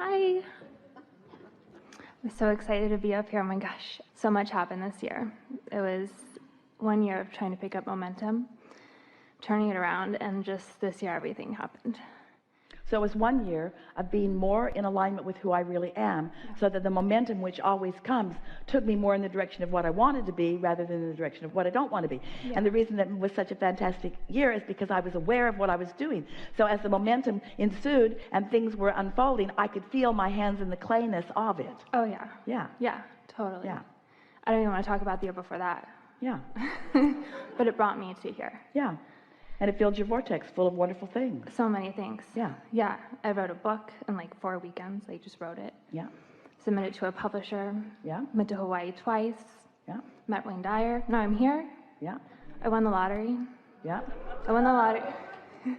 Hi. I'm so excited to be up here. Oh my gosh, so much happened this year. It was 1 year of trying to pick up momentum, turning it around, and just this year everything happened. So it was 1 year of being more in alignment with who I really am, so that the momentum, which always comes, took me more in the direction of what I wanted to be rather than in the direction of what I don't want to be. Yeah. And the reason that it was such a fantastic year is because I was aware of what I was doing. So as the momentum ensued and things were unfolding, I could feel my hands in the clayness of it. Oh yeah. Yeah. Yeah, totally. Yeah. I don't even want to talk about the year before that. Yeah. But it brought me to here. Yeah. And it filled your vortex full of wonderful things. So many things. Yeah. Yeah. I wrote a book in like 4 weekends. I just wrote it. Yeah. Submitted to a publisher. Yeah. Went to Hawaii twice. Yeah. Met Wayne Dyer. Now I'm here. Yeah. I won the lottery. Yeah. I won the lottery. 3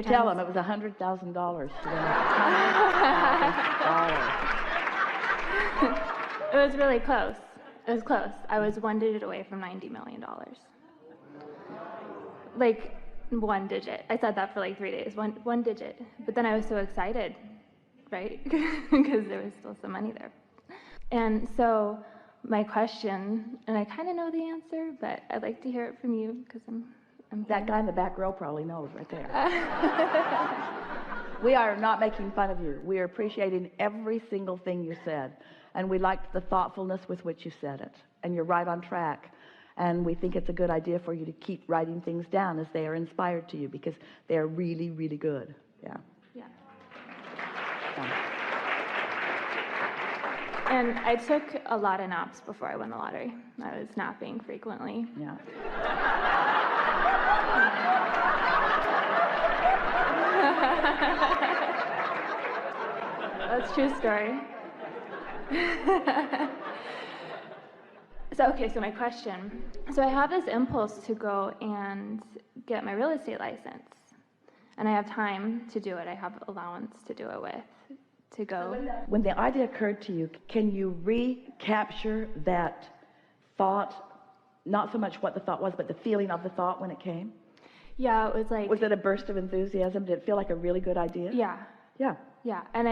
times. Tell them it was $100,000 to win. $100,000. It was really close. It was close. I was 1 digit away from $90 million. Like 1 digit. I said that for like 3 days. One digit. But then I was so excited, right? Because there was still some money there. And so my question, and I kind of know the answer, but I'd like to hear it from you because I'm that guy in the back row probably knows right there. We are not making fun of you. We are appreciating every single thing you said. And we liked the thoughtfulness with which you said it. And you're right on track. And we think it's a good idea for you to keep writing things down as they are inspired to you, because they are really, really good. Yeah. Yeah. Yeah. And I took a lot of naps before I won the lottery. I was napping frequently. Yeah. That's a true story. So my question. So I have this impulse to go and get my real estate license. And I have time to do it. I have allowance to do it with, to go. When the idea occurred to you, can you recapture that thought? Not so much what the thought was, but the feeling of the thought when it came? Yeah, it was like... Was it a burst of enthusiasm? Did it feel like a really good idea? Yeah. Yeah. Yeah. And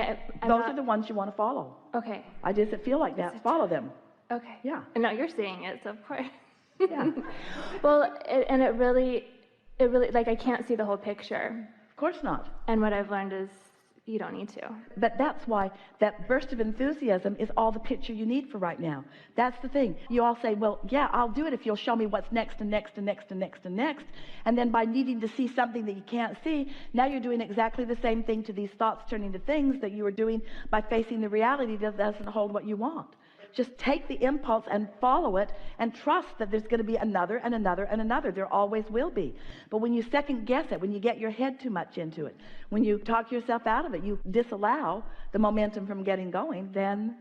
those are the ones you want to follow. Okay. Ideas that feel like that, follow them. Okay. Yeah. And now you're seeing it, so of course. Yeah. Well, it really, like, I can't see the whole picture. Of course not. And what I've learned is you don't need to. But that's why that burst of enthusiasm is all the picture you need for right now. That's the thing. You all say, well, yeah, I'll do it if you'll show me what's next and next and next and next and next. And then by needing to see something that you can't see, now you're doing exactly the same thing to these thoughts turning to things that you were doing by facing the reality that doesn't hold what you want. Just take the impulse and follow it and trust that there's going to be another and another and another. There always will be. But when you second guess it, when you get your head too much into it, when you talk yourself out of it, you disallow the momentum from getting going, then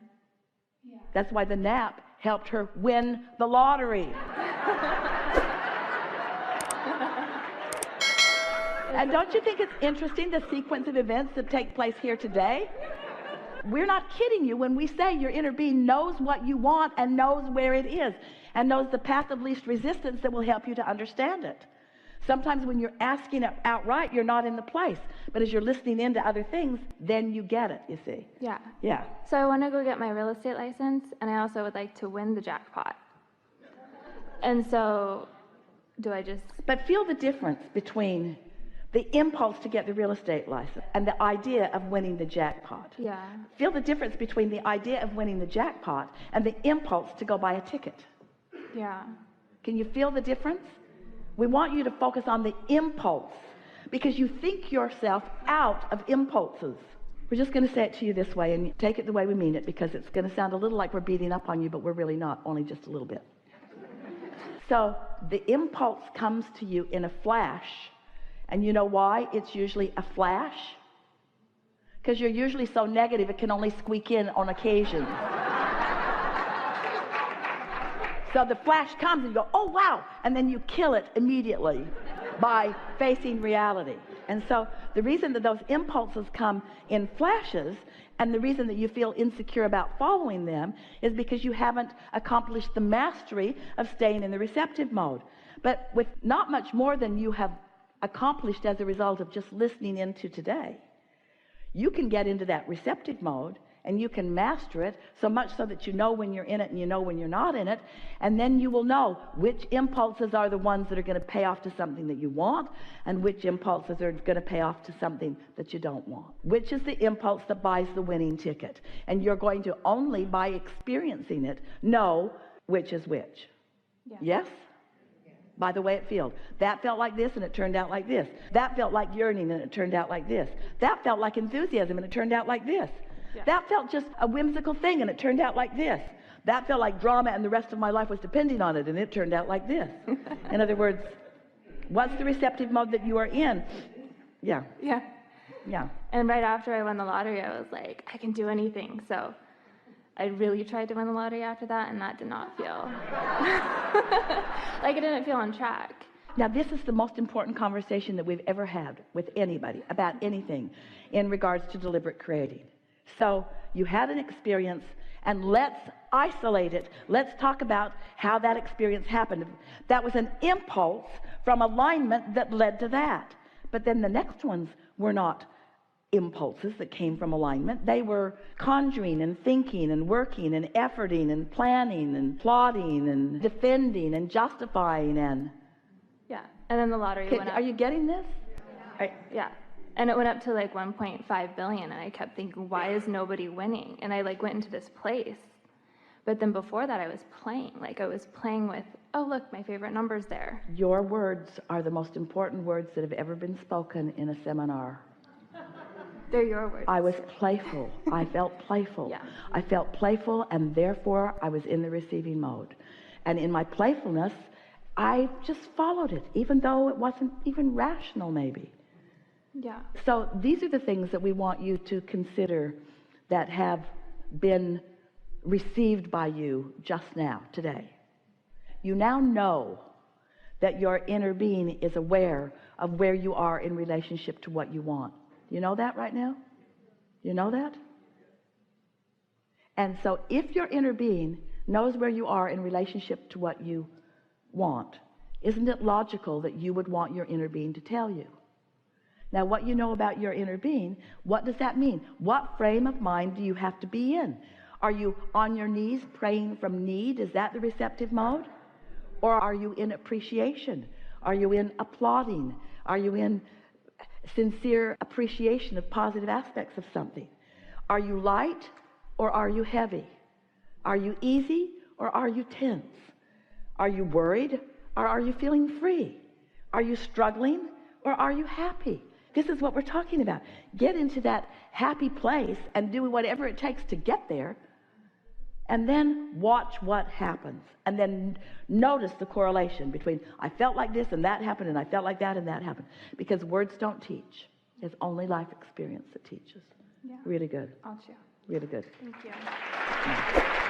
that's why the nap helped her win the lottery. And don't you think it's interesting, the sequence of events that take place here today? We're not kidding you when we say your inner being knows what you want and knows where it is and knows the path of least resistance that will help you to understand it. Sometimes when you're asking it outright, you're not in the place. But as you're listening into other things, then you get it, you see. Yeah. Yeah. So I want to go get my real estate license, and I also would like to win the jackpot. And so do I just... But feel the difference between the impulse to get the real estate license and the idea of winning the jackpot. Yeah. Feel the difference between the idea of winning the jackpot and the impulse to go buy a ticket. Yeah. Can you feel the difference? We want you to focus on the impulse because you think yourself out of impulses. We're just going to say it to you this way, and take it the way we mean it, because it's going to sound a little like we're beating up on you, but we're really not, only just a little bit. So the impulse comes to you in a flash. And you know why it's usually a flash? Because you're usually so negative it can only squeak in on occasion. So the flash comes and you go, oh wow, and then you kill it immediately by facing reality. And so the reason that those impulses come in flashes, and the reason that you feel insecure about following them, is because you haven't accomplished the mastery of staying in the receptive mode. But with not much more than you have accomplished as a result of just listening into today, You can get into that receptive mode, and you can master it so much so that you know when you're in it and you know when you're not in it, and then you will know which impulses are the ones that are going to pay off to something that you want, and which impulses are going to pay off to something that you don't want. Which is the impulse that buys the winning ticket, and you're going to only by experiencing it know which is which. Yeah. Yes? By the way it feels. That felt like this and it turned out like this. That felt like yearning and it turned out like this. That felt like enthusiasm and it turned out like this. Yeah. That felt just a whimsical thing and it turned out like this. That felt like drama and the rest of my life was depending on it and it turned out like this. In other words, what's the receptive mode that you are in? Yeah. Yeah. Yeah. And right after I won the lottery, I was like, I can do anything. So I really tried to win the lottery after that, and that did not feel like it didn't feel on track. Now, this is the most important conversation that we've ever had with anybody about anything in regards to deliberate creating. So you had an experience, and let's isolate it. Let's talk about how that experience happened. That was an impulse from alignment that led to that. But then the next ones were not impulses that came from alignment. They were conjuring and thinking and working and efforting and planning and plotting and defending and justifying and... Yeah. And then the lottery went up. Are you getting this? Yeah. And it went up to like 1.5 billion, and I kept thinking, why is nobody winning? And I like went into this place. But then before that, I was playing. Like I was playing with, oh, look, my favorite number's there. Your words are the most important words that have ever been spoken in a seminar. They're your words. I was playful. I felt playful. Yeah. I felt playful, and therefore I was in the receiving mode. And in my playfulness, I just followed it, even though it wasn't even rational, maybe. Yeah. So these are the things that we want you to consider that have been received by you just now, today. You now know that your inner being is aware of where you are in relationship to what you want. You know that right now? You know that? And so if your inner being knows where you are in relationship to what you want, isn't it logical that you would want your inner being to tell you? Now, what you know about your inner being, what does that mean? What frame of mind do you have to be in? Are you on your knees praying from need? Is that the receptive mode? Or are you in appreciation? Are you in applauding? Are you in sincere appreciation of positive aspects of something? Are you light or are you heavy? Are you easy or are you tense? Are you worried or are you feeling free? Are you struggling or are you happy? This is what we're talking about. Get into that happy place and do whatever it takes to get there, and then watch what happens, and then notice the correlation between I felt like this and that happened, and I felt like that and that happened. Because words don't teach. It's only life experience that teaches. Yeah. Really good. I'll chew. Really good. Thank you.